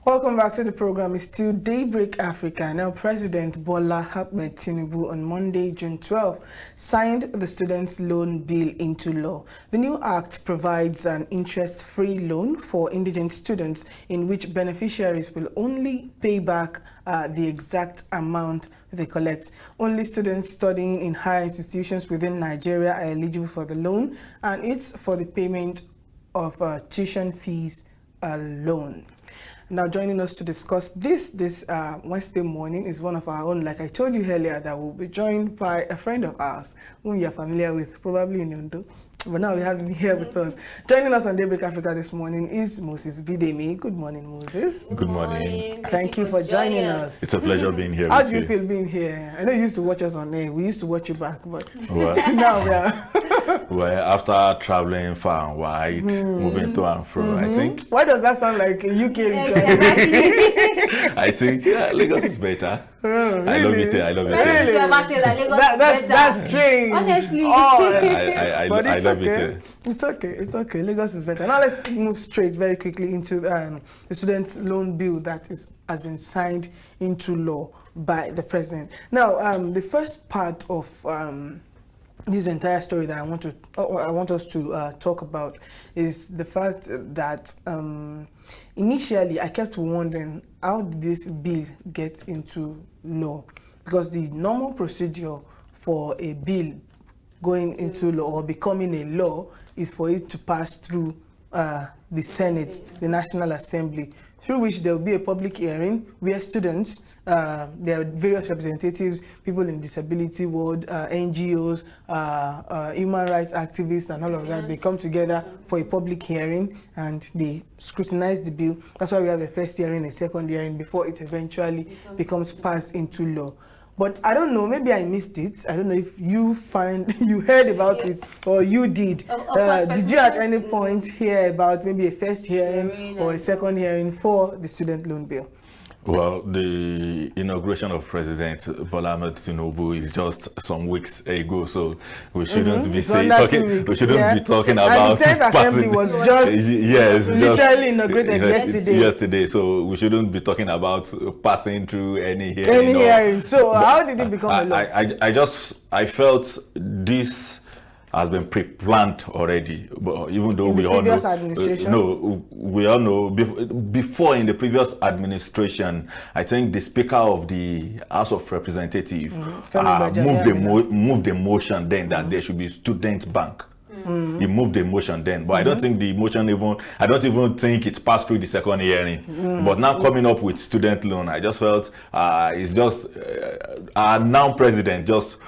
Welcome back to the program. It's still Daybreak Africa. Now, President Bola Ahmed Tinubu on Monday, June 12, signed the Students' Loan Bill into law. The new act provides an interest-free loan for indigent students in which beneficiaries will only pay back the exact amount they collect. Only students studying in higher institutions within Nigeria are eligible for the loan, and it's for the payment of tuition fees alone. Now, joining us to discuss this Wednesday morning is one of our own. Like I told you earlier, that we'll be joined by a friend of ours whom you're familiar with, probably in Ondo. But now we have him here with us. Joining us on Daybreak Africa this morning is Moses Bidemi. Good morning, Moses. Good morning. Thank you for joining us. It's a pleasure being here. How do you feel being here? I know you used to watch us on air. We used to watch you back, but well, now we are. Well, after traveling far and wide, moving to and fro, I think. Why does that sound like a UK return? Exactly. I think Lagos is better. Really? I love it. I love it. Really? That's strange. Honestly. I But it's love okay. it. It's okay. It's okay. Lagos is better. Now let's move straight very quickly into the student loan bill that has been signed into law by the president. Now, the first part of this entire story that I want us to talk about is the fact that initially I kept wondering, how did this bill get into law? Because the normal procedure for a bill going into law or becoming a law is for it to pass through the Senate, the National Assembly, through which there will be a public hearing where students, there are various representatives, people in disability world, NGOs, human rights activists and all of that, they come together for a public hearing and they scrutinize the bill. That's why we have a first hearing, a second hearing before it eventually becomes passed into law. But I don't know, maybe I missed it. I don't know if you heard about it or you did. Did you at any point hear about maybe a first hearing or a second hearing for the student loan bill? Well, the inauguration of President Bola Ahmed Tinubu is just some weeks ago, so we shouldn't be talking. We shouldn't be talking about. And the 10th Assembly was just literally inaugurated yesterday. Yesterday, so we shouldn't be talking about passing through any hearing. Any hearing. So how did it become a law? I felt this has been pre-planned already, but even though in we all know, we all know before in the previous administration, I think the Speaker of the House of Representatives moved the motion then that there should be student bank. He moved the motion then, but I don't think the motion I don't even think it passed through the second hearing. But now coming up with student loan, I just felt it's just our now president just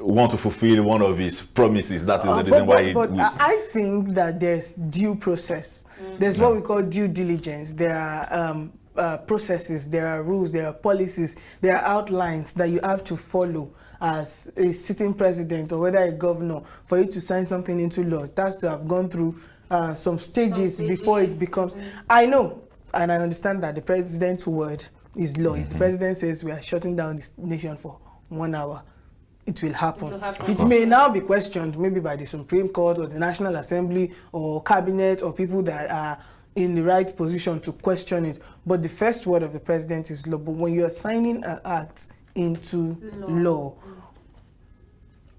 want to fulfill one of his promises. That is the reason why. But I think that there's due process. There's what we call due diligence. There are processes, there are rules, there are policies, there are outlines that you have to follow as a sitting president or whether a governor for you to sign something into law. It has to have gone through some stages before it becomes. I know and I understand that the president's word is law. If the president says we are shutting down this nation for 1 hour, it will happen. It may now be questioned maybe by the Supreme Court or the National Assembly or cabinet or people that are in the right position to question it. But the first word of the president is law. But when you are signing an act into law,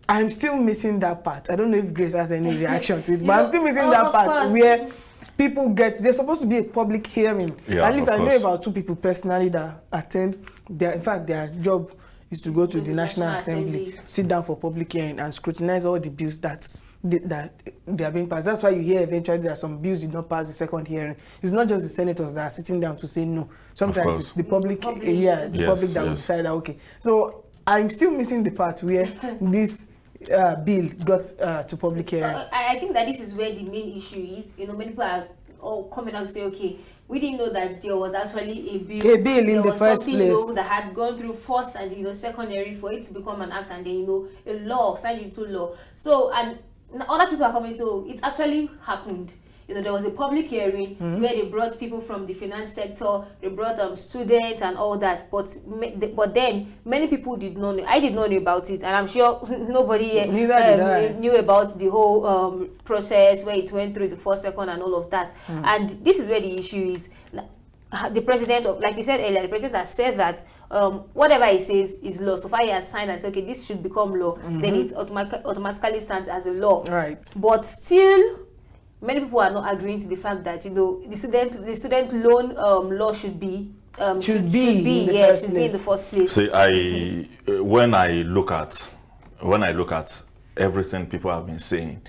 I'm still missing that part. I don't know if Grace has any reaction to it, but I'm still missing that part where people there's supposed to be a public hearing. At least I know about 2 people personally that attend. In fact, their job is to go to the National Assembly, sit down for public hearing and scrutinize all the bills that they are being passed. That's why you hear eventually there are some bills did not pass the second hearing. It's not just the senators that are sitting down to say no. Sometimes it's the public, public that will decide that, okay. So I'm still missing the part where this bill got to public hearing. I think that this is where the main issue is. You know, many people are all coming out and say, okay, we didn't know that there was actually a bill. In the first place. That had gone through first and second hearing for it to become an act and then a law signed into law. So and other people are coming. So it actually happened. There was a public hearing where they brought people from the finance sector, they brought students and all that. But then many people did not know. I did not know about it, and I'm sure nobody knew about the whole process where it went through the first, second, and all of that. And this is where the issue is. the president of, like you said earlier, the president has said that whatever he says is law. So far he has signed and said, okay, this should become law. Then it automatically stands as a law. Right. But still, many people are not agreeing to the fact that, you know, the student loan law should be in the first place. See, when I look at everything people have been saying,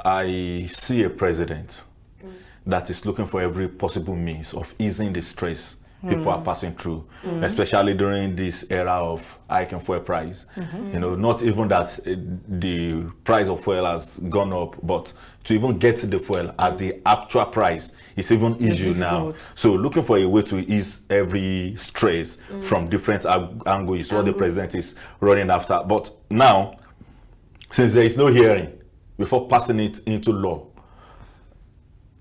I see a president that is looking for every possible means of easing the stress people are passing through, especially during this era of hiking fuel price. You know, not even that the price of fuel has gone up, but to even get the fuel at the actual price is even easier now. So looking for a way to ease every stress from different angles is what the president is running after. But now, since there is no hearing before passing it into law,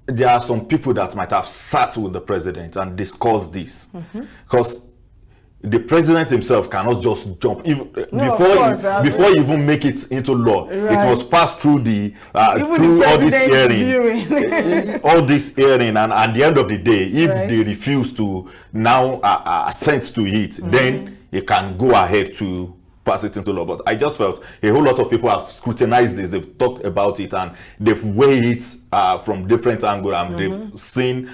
there are some people that might have sat with the president and discussed this, because the president himself cannot just jump before you even make it into law. It must pass through through all this hearing, all this hearing, and at the end of the day, if they refuse to now assent to it, then it can go ahead to pass it into law. But I just felt a whole lot of people have scrutinized this, they've talked about it, and they've weighed it from different angles, and they've seen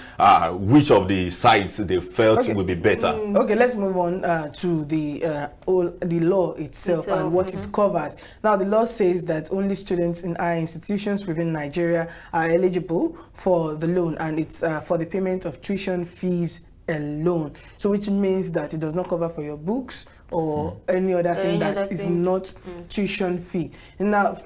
which of the sides they felt will be better. Okay, let's move on to the law itself and what it covers. Now, the law says that only students in higher institutions within Nigeria are eligible for the loan, and it's for the payment of tuition fees alone. So which means that it does not cover for your books or any other thing that is not tuition fee. Now,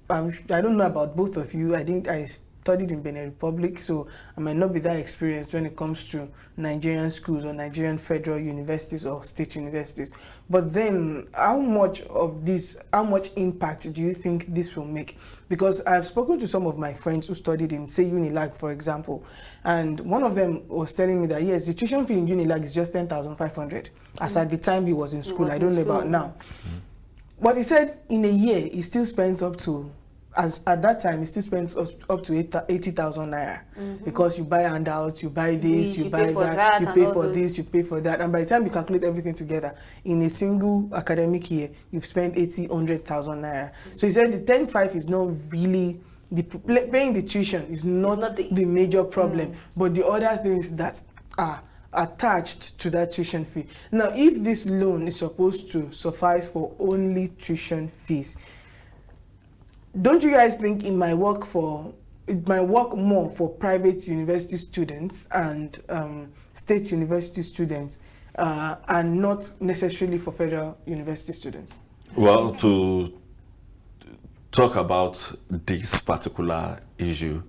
I don't know about both of you. I studied in Benin Republic, so I might not be that experienced when it comes to Nigerian schools or Nigerian federal universities or state universities. But then, how much impact do you think this will make? Because I've spoken to some of my friends who studied in, say, Unilag, for example, and one of them was telling me that, yes, the tuition fee in Unilag is just 10,500, as at the time he was in school. I don't know about now. But he said in a year, he still spends up to, at that time, he still spends up to 80,000 naira, because you buy handouts, you buy this, you buy that, you pay for this, you pay for that, and by the time you calculate everything together, in a single academic year, you've spent 100,000 naira. So he said the 10.5 is not really, paying the tuition is not the major problem, but the other things that are attached to that tuition fee. Now, if this loan is supposed to suffice for only tuition fees, don't you guys think it might work more for private university students and state university students, and not necessarily for federal university students? Well, to talk about this particular issue,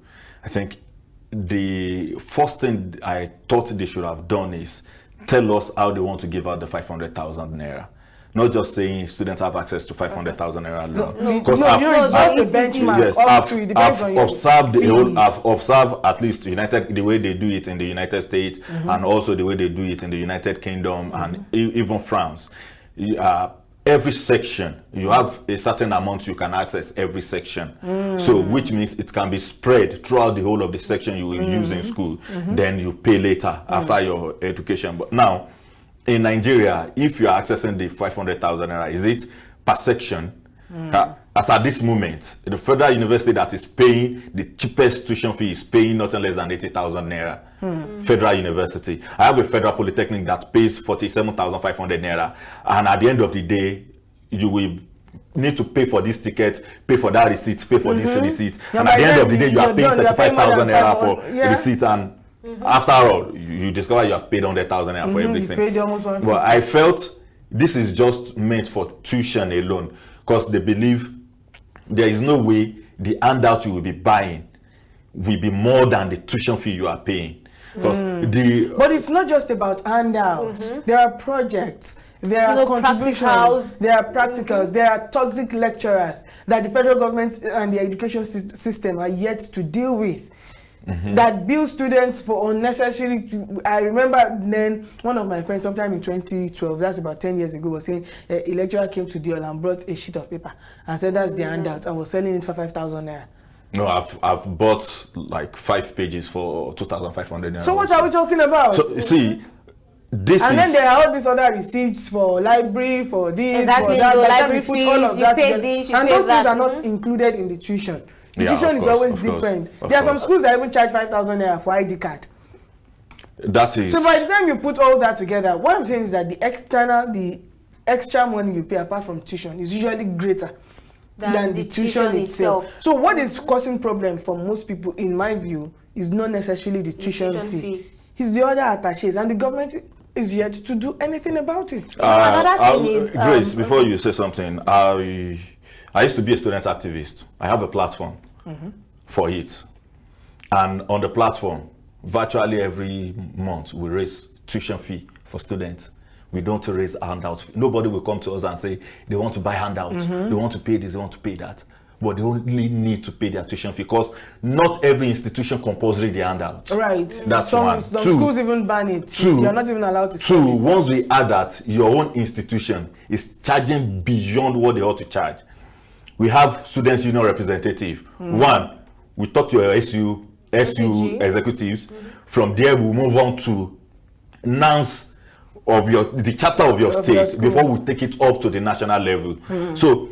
I think the first thing I thought they should have done is tell us how they want to give out the 500,000 naira. Not just saying students have access to 500,000 naira loan. It's just the benchmark. Yes, I've observed at least the way they do it in the United States, and also the way they do it in the United Kingdom, and even France. Every section, you have a certain amount you can access every section. So which means it can be spread throughout the whole of the section you will use in school. Then you pay later after your education. But now, in Nigeria, if you are accessing the 500,000 naira, is it per section? As at this moment, the federal university that is paying the cheapest tuition fee is paying nothing less than 80,000 naira. Federal university. I have a federal polytechnic that pays 47,500 naira, and at the end of the day, you will need to pay for this ticket, pay for that receipt, pay for this receipt, and at the end of the day, you are paying 35,000 naira for receipt, and after all, you discover you have paid 100,000 naira for everything. You paid almost 150. Well, I felt this is just meant for tuition alone, because they believe there is no way the handout you will be buying will be more than the tuition fee you are paying. But it's not just about handouts. There are projects, there are contributions, there are practicals, there are toxic lecturers that the federal government and the education system are yet to deal with. That bill students for unnecessary. I remember then one of my friends sometime in 2012, that's about 10 years ago, was saying a lecturer came to deal and brought a sheet of paper and said that's the handout, and was selling it for 5,000 naira. No, I've bought like 5 pages for 2,500 naira. So what are we talking about? So you see, this and is, then there are all these other receipts for library, for this, Exactly, for that. the By the time library you put all of fees, that you pay together, this, you and pay those things that. are not included in the tuition. The Yeah, tuition of is course, always of course, different. of There are some course. schools that even charge 5,000 naira for ID card. that is. So by the time you put all that together, what I'm saying is that the extra money you pay apart from tuition is usually greater than the tuition itself. So what is causing problem for most people, in my view, is not necessarily the tuition fee. It's the other attaches, and the government is yet to do anything about it. Another thing is Grace, before you say something, I used to be a student activist. I have a platform for it, and on the platform, virtually every month we raise tuition fee for students. We don't raise handouts. Nobody will come to us and say they want to buy handouts, they want to pay this, they want to pay that. But they only need to pay their tuition fee, because not every institution compulsory the handout. Right. That's some one. some Two, schools even ban it. You're not even allowed to Two, sell it. once we add that, your own institution is charging beyond what they ought to charge. We have students union representative. One, we talk to your SU executives. From there, we move on to NANS of the chapter of your state before we take it up to the national level. So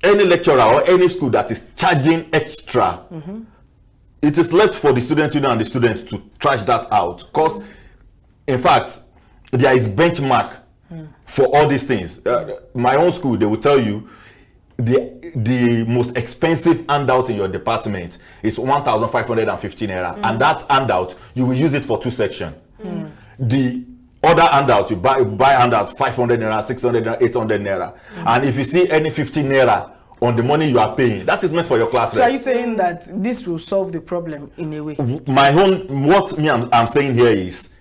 any lecturer or any school that is charging extra, it is left for the student union and the student to trash that out. Because in fact, there is benchmark for all these things. My own school, they will tell you the most expensive handout in your department is 1,515 naira, and that handout you will use it for 2 sections. The other handout, you buy handout 500 naira, 600 naira, 800 naira, and if you see any 15 naira on the money you are paying, that is meant for your class. So are you saying that this will solve the problem in a way? I'm saying here is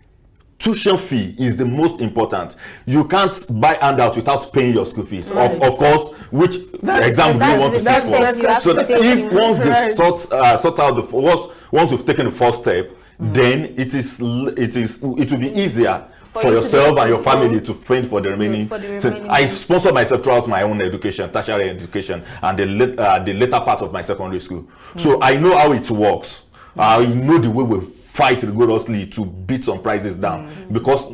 tuition fee is the most important. You can't buy handout without paying your school fees. Right. Of course, which exam do you want to sit for? So that if once they've sort out once you've taken the first step, then it will be easier for yourself and your family to fend for the remaining. So I sponsor myself throughout my own education, tertiary education, and the later part of my secondary school. So I know how it works. I know the way we fight rigorously to beat some prices down, because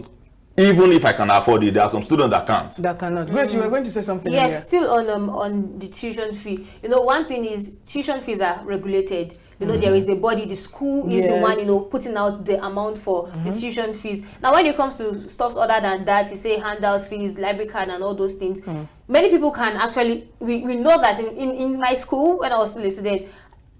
even if I can afford it, there are some students that can't. That cannot. Grace, you were going to say something. Yes, earlier. still on the tuition fee. You know, one thing is tuition fees are regulated. You know, there is a body, the school is the one, you know, putting out the amount for the tuition fees. Now, when it comes to stuff other than that, you say handout fees, library card, and all those things, many people can actually, we know that in my school, when I was still a student,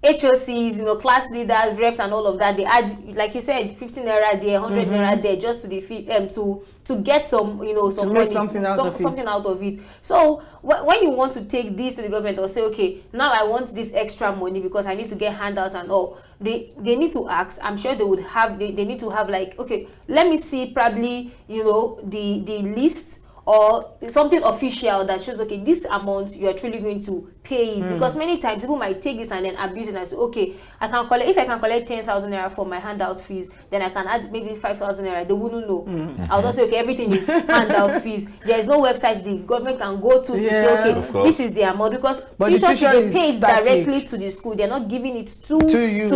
HOCs, you know, class leaders, reps, and all of that, they add, like you said, 15 naira there, 100 naira there, just to the fee, to get some, you know, some money, something out of it. So when you want to take this to the government or say, okay, now I want this extra money because I need to get handouts and all, they need to ask. I'm sure they would have. They need to have, like, okay, let me see probably, you know, the list or something official that shows, okay, this amount you are truly going to pay it. Because many times people might take this and then abuse it and say, okay, I can collect, if I can collect 10,000 naira for my handout fees, then I can add maybe 5,000 naira. They wouldn't know. I'll just say, okay, everything is handout fees. There is no website the government can go to say, okay, this is the amount, because tuition they pay directly to the school. They're not giving it to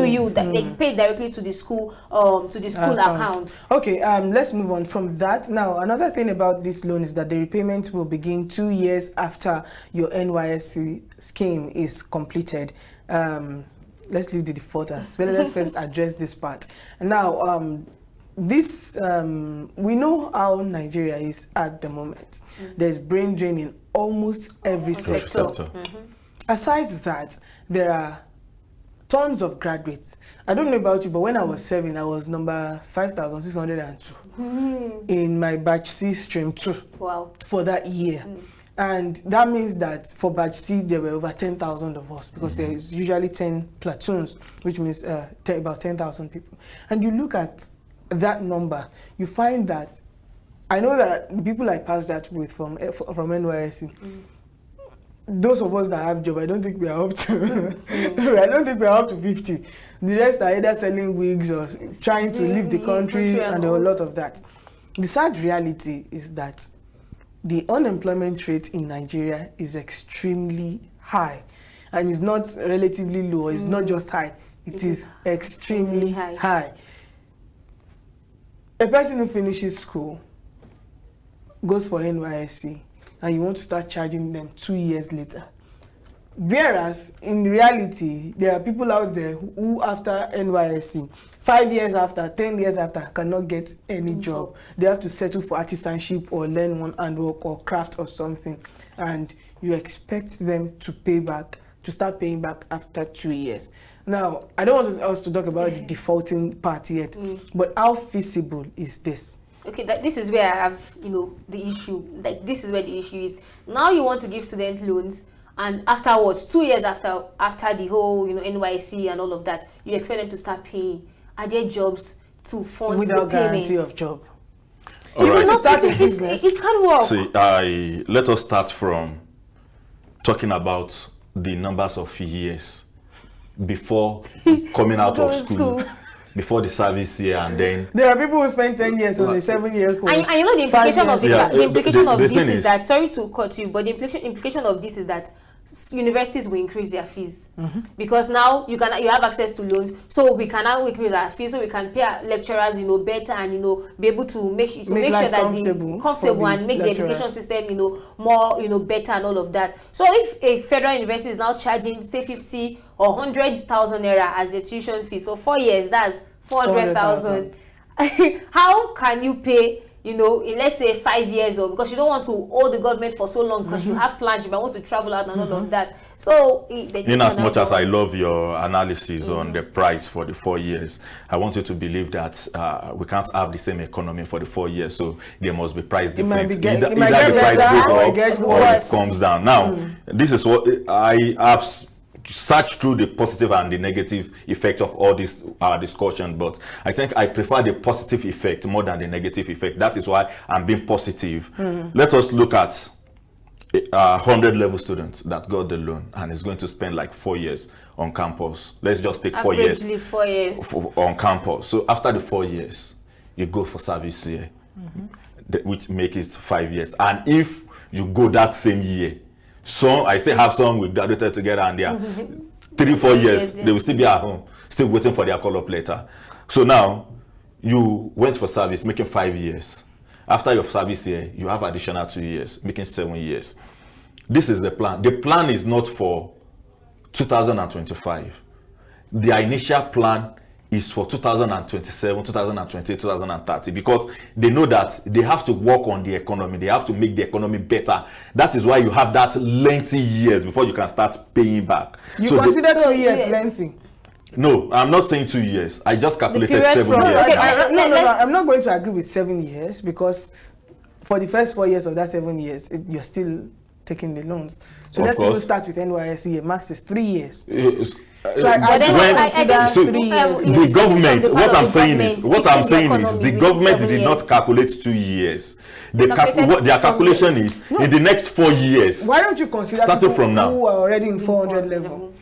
you. They pay directly to the school account. Okay, let's move on from that. Now, another thing about this loan is that the repayment will begin 2 years after your NYSC scheme is completed. Let's leave the defaulters. Well, let's first address this part. Now, we know how Nigeria is at the moment. There's brain drain in almost every sector. Aside that, there are tons of graduates. I don't know about you, but when I was 7, I was number 5,602 in my batch C stream 2 for that year. And that means that for batch C, there were over 10,000 of us, because there is usually 10 platoons, which means about 10,000 people. And you look at that number, you find that, I know that the people I passed that with from NYSC, those of us that have job, I don't think we are up to I don't think we are up to 50. The rest are either selling wigs or trying to leave the country and a lot of that. The sad reality is that the unemployment rate in Nigeria is extremely high. and it's not relatively low, it's not just high, it is extremely high. A person who finishes school, goes for NYSC, and you want to start charging them 2 years later. Whereas, in reality, there are people out there who after NYSC, 5 years after, 10 years after, cannot get any job. They have to settle for artisanship or learn one handwork or craft or something. And you expect them to pay back, to start paying back after 2 years. Now, I don't want us to talk about the defaulting part yet, but how feasible is this? Okay, this is where I have, the issue. Like, this is where the issue is. Now you want to give student loans, and afterwards, 2 years after the whole, NYC and all of that, you expect them to start paying. Are there jobs to fund without the payment? guarantee of job? All right. To start a business. It can't work. See, let us start from talking about the numbers of years before coming out of school, before the service year, and then there are people who spend 10 years on a 7-year course. And you know the implication of the implication of this is that, sorry to cut you, but the implication of this is that universities will increase their fees because now you have access to loans, so we can now increase our fees, so we can pay our lecturers better, and be able to make sure that comfortable and make the education system more better and all of that. So if a federal university is now charging say 50 or 100,000 naira as a tuition fee, so 4 years, that's 400,000. How can you pay in let's say 5 years, or because you don't want to owe the government for so long, because you have plans, you might want to travel out and all of that. So in as much as I love your analysis on the price for the 4 years, I want you to believe that we can't have the same economy for the 4 years, so there must be price difference. Either the price goes up or it comes down. Now, this is what I have search through the positive and the negative effect of all this discussion, but I think I prefer the positive effect more than the negative effect. That is why I'm being positive. Let us look at a 100 level student that got the loan and is going to spend like 4 years on campus. Let's just take 4 years, 4 years on campus. So after the 4 years, you go for service year, which makes it 5 years. And if you go that same year, so I still have some we graduated together, and they are 3-4 years, they will still be at home, still waiting for their call-up letter. So now you went for service, making 5 years. After your service year, you have additional 2 years, making 7 years. This is the plan. The plan is not for 2025. The initial plan is for 2027, 2028, 2030, because they know that they have to work on the economy. They have to make the economy better. That is why you have that lengthy years before you can start paying back. You consider 2 years lengthy? No, I'm not saying 2 years. I just calculated 7 years. Okay, I'm not going to agree with 7 years, because for the first 4 years of that 7 years, you're still taking the loans. So let's even start with NYSC. Max is 3 years. So the government, what I'm saying is, the government did not calculate 2 years. Their calculation is in the next 4 years. Why don't you consider starting from now who are already in 400 level?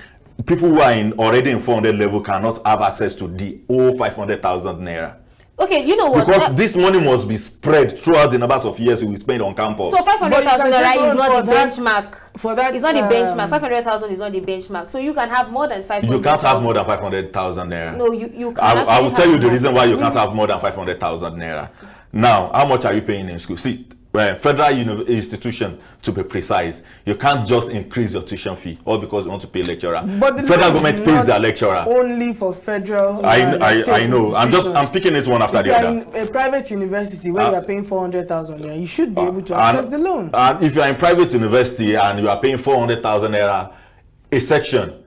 People who are already in 400 level cannot have access to the whole 500,000 naira. Okay, you know what? Because this money must be spread throughout the numbers of years we spend on campus. So 500,000 naira is not the benchmark. For that, it's not the benchmark. 500,000 is not the benchmark. So you can have more than 500,000. You can't have more than 500,000 naira. No, you can't. I will tell you the reason why you can't have more than 500,000 naira. Now, how much are you paying in school? See, federal institution, to be precise, you can't just increase your tuition fee all because you want to pay lecturer. But the federal government pays their lecturer. Only for federal. I know. I'm picking it one after the other. In a private university where you are paying 400,000 naira, you should be able to access the loan. And if you are in private university and you are paying 400,000 naira a section,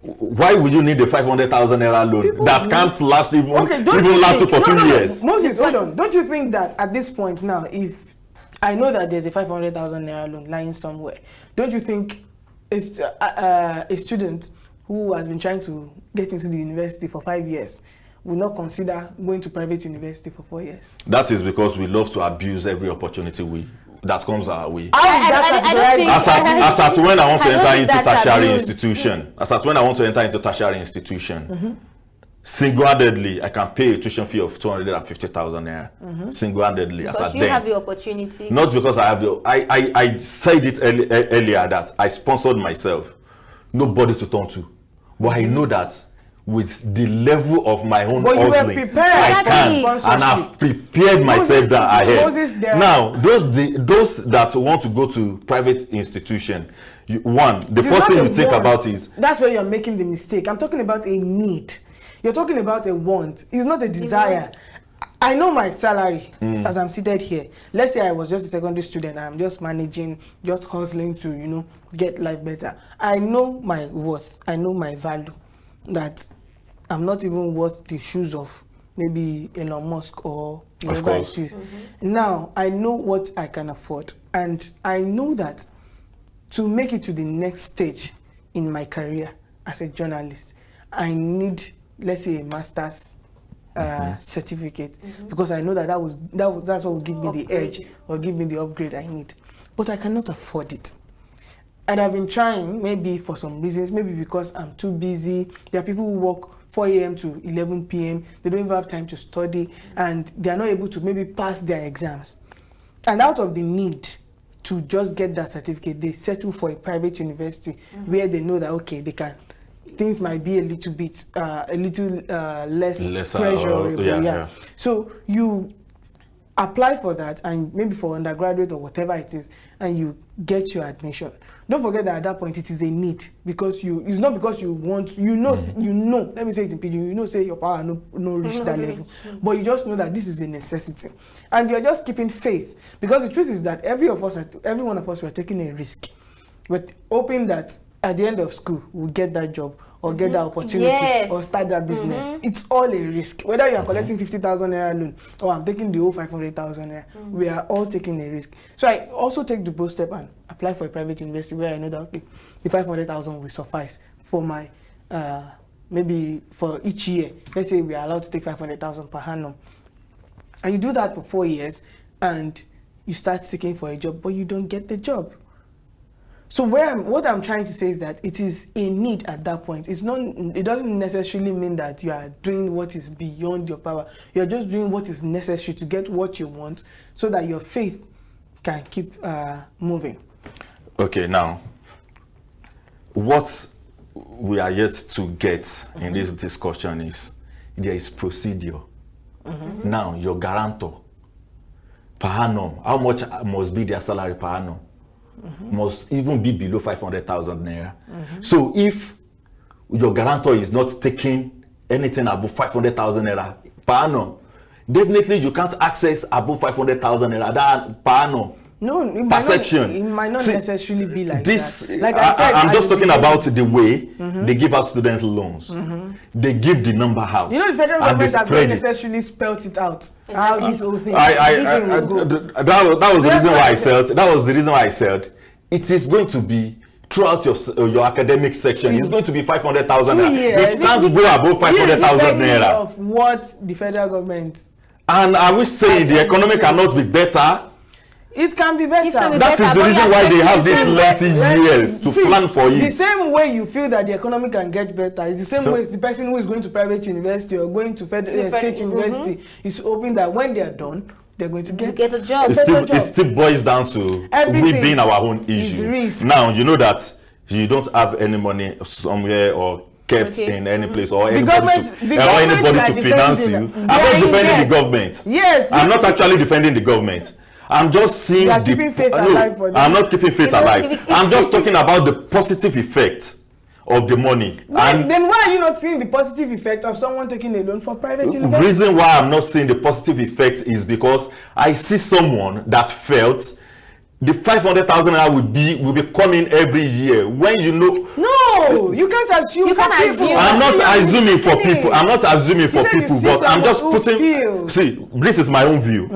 why would you need a 500,000 naira loan that can't last even last you for 2 years? Moses, hold on. Don't you think that at this point now, if I know that there's a 500,000 naira loan lying somewhere, don't you think a student who has been trying to get into the university for 5 years will not consider going to private university for 4 years? That is because we love to abuse every opportunity that comes our way. As at when I want to enter into tertiary institution, single-handedly, I can pay a tuition fee of 250,000 naira. Single-handedly, as at then. You have the opportunity. Not because I have the. I said it earlier that I sponsored myself. nobody to turn to. But I know that with the level of my own hustling, I can, and I've prepared myself that ahead. Now, those that want to go to private institution, the first thing you think about is... That's where you're making the mistake. I'm talking about a need. You're talking about a want. It's not a desire. I know my salary as I'm seated here. Let's say I was just a secondary student and I'm just managing, just hustling to, you know, get life better. I know my worth. I know my value. That I'm not even worth the shoes of maybe Elon Musk or whatever it is. Now, I know what I can afford. And I know that to make it to the next stage in my career as a journalist, I need, let's say, a master's certificate, because I know that that's what will give me the edge or give me the upgrade I need. But I cannot afford it. And I've been trying, maybe for some reasons, maybe because I'm too busy. There are people who work 4 a.m. to 11 p.m. They don't even have time to study, and they are not able to maybe pass their exams. And out of the need to just get that certificate, they settle for a private university where they know that, okay, they can, things might be a little bit, less pressure. So you apply for that, and maybe for undergraduate or whatever it is, and you get your admission. Don't forget that at that point it is a need, because it's not because you want, you know, let me say it in pidgin, you know, say your power no reach that level, but you just know that this is a necessity, and you're just keeping faith, because the truth is that every one of us were taking a risk, but hoping that at the end of school we'll get that job or get that opportunity or start that business. It's all a risk. Whether you are collecting 50,000 naira loan or I'm taking the whole 500,000 naira, we are all taking a risk. So I also take the bold step and apply for a private university where I know that, okay, the 500,000 will suffice for my, maybe for each year. Let's say we are allowed to take 500,000 per annum. And you do that for 4 years and you start seeking for a job, but you don't get the job. So what I'm trying to say is that it is a need at that point. It doesn't necessarily mean that you are doing what is beyond your power. You're just doing what is necessary to get what you want, so that your faith can keep moving. Okay, now, what we are yet to get in this discussion is there is procedure. Now, your guarantor per annum, how much must be their salary per annum? Must even be below 500,000 naira. So if your guarantor is not taking anything above 500,000 naira per annum, definitely you can't access above 500,000 naira per annum. No, it might not necessarily be like this, that. Like I said, I'm just talking about the way they give out student loans. They give the number out. You know, the federal government has not necessarily spelled it out. How this whole thing will go. That was the reason why I said. That was the reason why I said it is going to be throughout your academic section. It's going to be 500,000 naira. It can't go above 500,000 naira. Of what the federal government. And I will say the economy cannot be better. It can be better. That is the reason why they have these lengthy years to plan for it. The same way you feel that the economy can get better is the same way the person who is going to private university or going to state university is hoping that when they are done, they're going to get a job. It still boils down to we being our own issue. Now, you know that you don't have any money somewhere or kept in any place, or anybody to finance you. I'm not defending the government. Yes. I'm not actually defending the government. I'm just seeing keeping faith alive for them. I'm not keeping faith alive. I'm just talking about the positive effect of the money. And then why are you not seeing the positive effect of someone taking a loan for private university? The reason why I'm not seeing the positive effect is because I see someone that felt the 500,000 naira will be coming every year. When you know, no, you can't assume. I'm not assuming for people. I'm not assuming for people, but I'm just putting. See, this is my own view,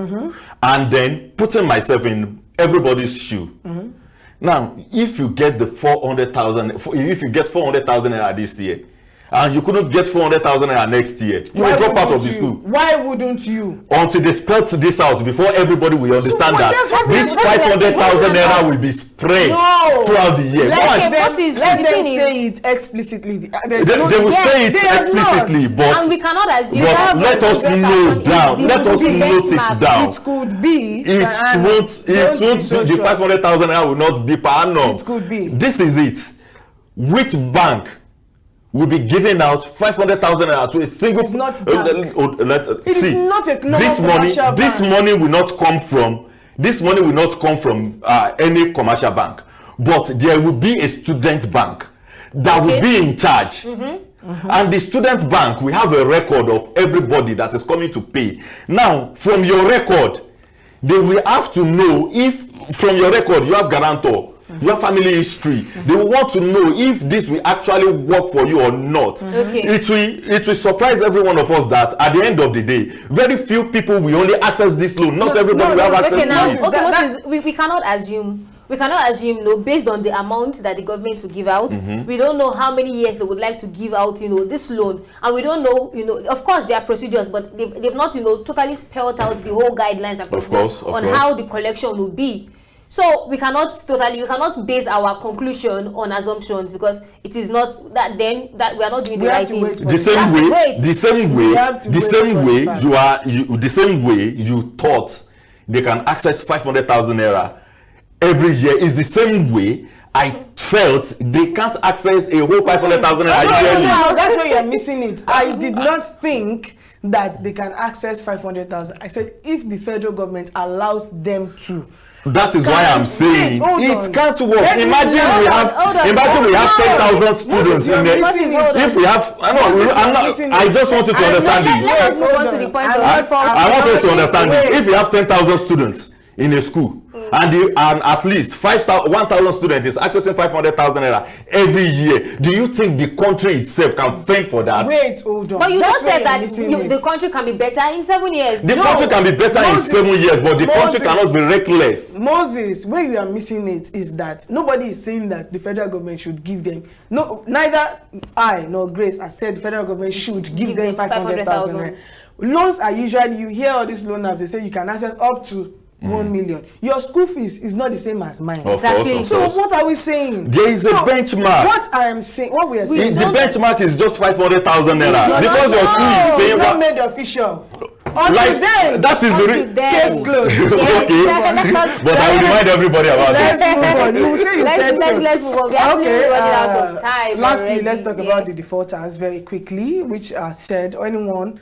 and then putting myself in everybody's shoe. Now, if you get the 400,000, if you get 400,000 naira this year, and you couldn't get 400,000 naira next year, you will drop out of the school. Why wouldn't you? Until they spell this out, before everybody will understand that this 500,000 naira will be spread throughout the year. Let them say it explicitly. They will say it explicitly, but we cannot assume. But let us know down. Let us note it down. It could be. It won't. The 500,000 naira will not be per annum. It could be. This is it. which bank will be giving out 500,000 naira to a single? It's not bank. It is not a this money will not come from. This money will not come from any commercial bank, but there will be a student bank that will be in charge. And the student bank, we have a record of everybody that is coming to pay. Now, from your record, they will have to know if from your record you have guarantor, you have family history. They will want to know if this will actually work for you or not. It will surprise every one of us that at the end of the day, very few people will only access this loan. Not everybody will have access to it. We cannot assume. We cannot assume, based on the amount that the government will give out. We don't know how many years they would like to give out, this loan, and we don't know, of course there are procedures, but they've not, totally spelled out the whole guidelines and procedures on how the collection will be. So we cannot base our conclusion on assumptions, because it is not that then that we are not doing the right thing. The same way you thought they can access 500,000 naira every year is the same way I felt they can't access a whole 500,000 naira yearly. No, that's where you're missing it. I did not think that they can access 500,000. I said if the federal government allows them to. That is why I'm saying it can't work. Imagine we have 10,000 students in there. If we have, I just want you to understand this. Let's move on to the point of I want us to understand this. If we have 10,000 students in a school, and at least 1,000 students is accessing 500,000 naira every year, do you think the country itself can fend for that? Wait, hold on. But you just said that the country can be better in 7 years. The country can be better in 7 years, but the country cannot be reckless. Moses, where you are missing it is that nobody is saying that the federal government should give them. No, neither I nor Grace has said the federal government should give them 500,000. Loans are usually, you hear all these loan apps, they say you can access up to 1 million. Your school fees is not the same as mine. Exactly. So what are we saying? There is a benchmark. What I am saying, what we are saying, the benchmark is just 500,000 naira because your school is paying. Not made official. Like then, that is the case closed. Okay. But I will remind everybody about this. Let's move on. You say you said so. Let's move on. We are running out of time. Lastly, let's talk about the defaulters very quickly, which are said anyone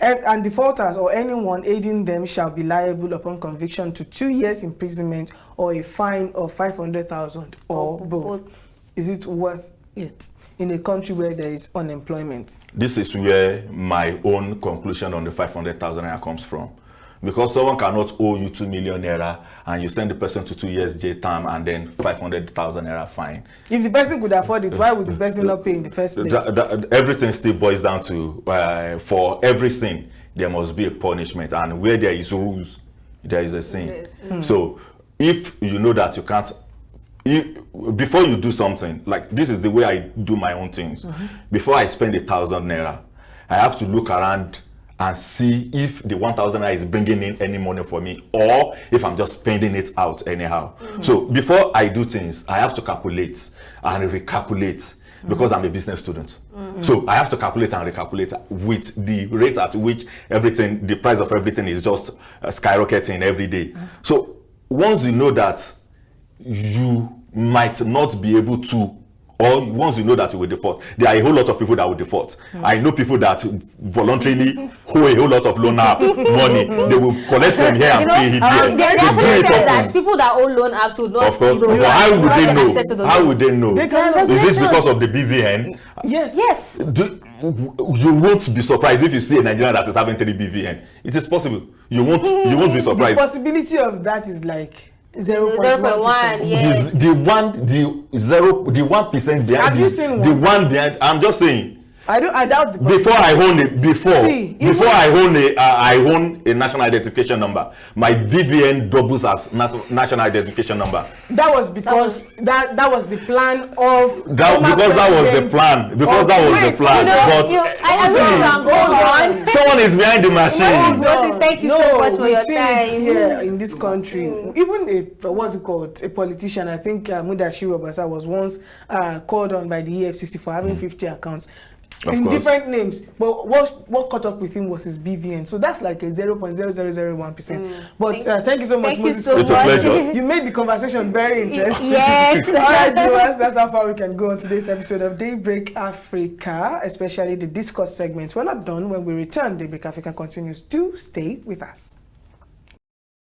and defaulters or anyone aiding them shall be liable upon conviction to 2 years imprisonment or a fine of 500,000 or both. Is it worth it in a country where there is unemployment? This is where my own conclusion on the 500,000 naira comes from. Because someone cannot owe you 2 million naira and you send the person to 2 years jail term and then 500,000 naira fine. If the person could afford it, why would the person not pay in the first place? Everything still boils down to for every sin there must be a punishment, and where there is rules there is a sin. So if you know that you can't, before you do something, like this is the way I do my own things. Before I spend 1,000 naira, I have to look around and see if the 1,000 naira is bringing in any money for me or if I'm just spending it out anyhow. So before I do things, I have to calculate and recalculate because I'm a business student. So I have to calculate and recalculate with the rate at which everything, the price of everything is just skyrocketing every day. So once you know that you might not be able to, or once you know that you will default, there are a whole lot of people that will default. I know people that voluntarily owe a whole lot of loan money. They will collect from here and pay it here. They actually said that people that own loan apps would not. Of course. How would they know? How would they know? Is it because of the BVN? Yes. Yes. You won't be surprised if you see a Nigerian that is having 3 BVN. It is possible. You won't be surprised. The possibility of that is like 0.1%. Yes. The 1% behind. Have you seen one? The one behind. I'm just saying. I doubt the before I own a national identification number. My BVN doubles as national identification number. That was because that was the plan of someone is behind the machine. Thank you so much for your time. Here in this country, even a politician, I think Mudashiru Obasa was once called on by the EFCC for having 50 accounts. in different names. But what caught up with him was his BVN. So that's like a 0.0001%. But thank you so much, Moses. It's a pleasure. You made the conversation very interesting. Yes. All right, viewers, that's how far we can go on today's episode of Daybreak Africa, especially the discourse segment. We're not done. When we return, Daybreak Africa continues. Do stay with us.